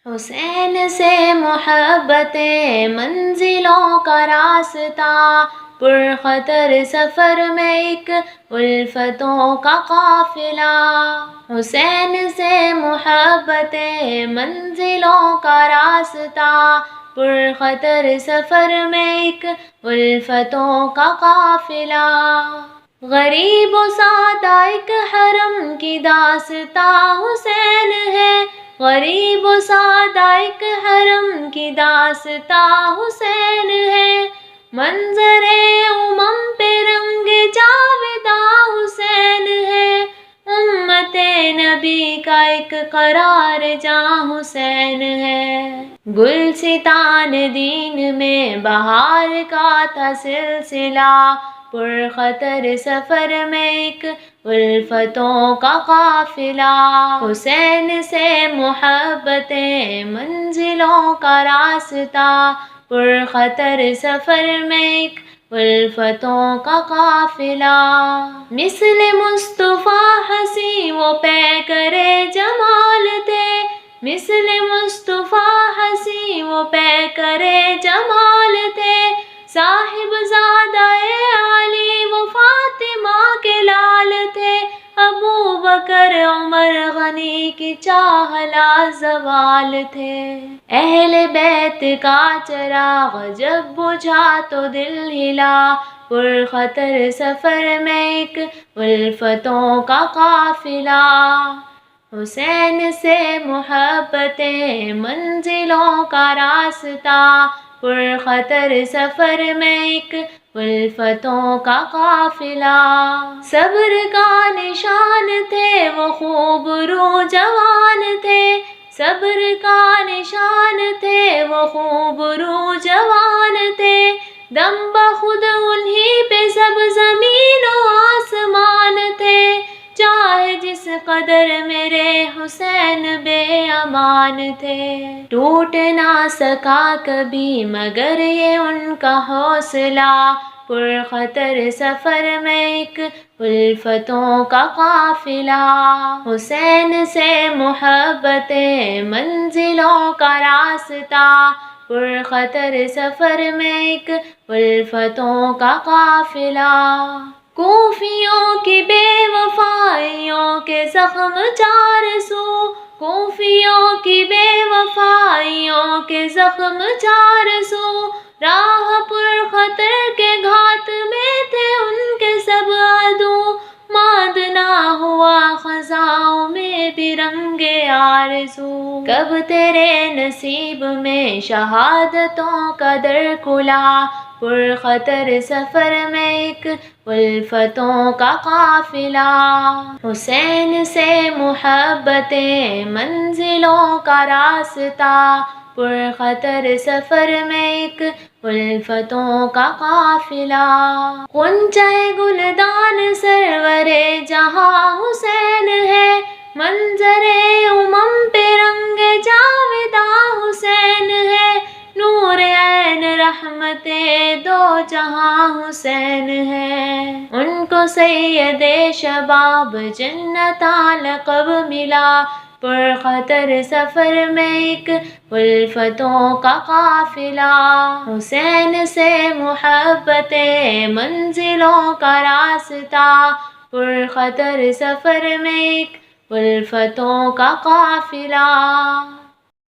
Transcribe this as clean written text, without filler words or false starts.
حسین سے محبت منزلوں کا راستہ، پرخطر سفر میں ایک الفتوں کا قافلہ۔ حسین سے محبت منزلوں کا راستہ، پرخطر سفر میں ایک الفتوں کا قافلہ۔ غریب و سادہ ایک حرم کی داستاں حسین ہے، غریب و سادہ ایک حرم کی داستاں حسین ہے۔ منظر امم پہ رنگ جاوداں حسین ہے، امت نبی کا ایک قرار جاں حسین ہے۔ گلستان دین میں بہار کا تھا سلسلہ، پرخطر سفر میں ایک الفتوں کا قافلہ۔ حسین سے محبت منزلوں کا راستہ، پرخطر سفر میں ایک الفتوں کا قافلہ۔ مثل مصطفیٰ حسین وہ پیکر جمال تھے، مثل مصطفیٰ حسین وہ پیکر جمال تھے۔ صاحب زادہ علی وہ فاطمہ کے لال تھے، ابو بکر عمر غنی کی چاہ لازوال تھے۔ اہل بیت کا چراغ جب بجھا تو دل ہلا، پرخطر سفر میں ایک الفتوں کا قافلہ۔ حسین سے محبت منزلوں کا راستہ، پرخطر سفر میں ایک الفتوں کا قافلہ۔ صبر کا نشان تھے وہ خوب رو جوان تھے، صبر کا نشان تھے وہ خوب رو جوان تھے۔ دم بخود انہی پہ سب زمین و آسمان تھے، چاہے جس قدر میرے حسین بے امان تھے۔ ٹوٹ نہ سکا کبھی مگر یہ ان کا حوصلہ، پرخطر سفر میں ایک الفتوں کا قافلہ۔ حسین سے محبت منزلوں کا راستہ، پرخطر سفر میں ایک الفتوں کا قافلہ۔ کوفیوں کی بے وفائیوں کے زخم چار سو، کوفیوں کی بے وفائیوں کے زخم چار سو۔ راہ پرخطر کے گھات میں تھے ان کے سب عدو، ماند نہ ہوا خزاں میں بھی رنگ آرزو۔ کب تیرے نصیب میں شہادتوں کا در کھلا، پرخطر سفر میں ایک الفتوں کا قافلہ۔ حسین سے محبت منزلوں کا راستہ، پرخطر سفر میں ایک الفتوں کا قافلہ۔ غنچہ گلدان سرور جہاں حسین ہے، منظر امم پہ رنگ جاوداں حسین ہے۔ نور عین رحمت دو جہاں حسین ہے، ان کو سید شباب جنتاں لقب ملا، پرخطر سفر میں ایک الفتوں کا قافلہ۔ حسین سے محبت منزلوں کا راستہ، پرخطر سفر میں ایک الفتوں کا قافلہ۔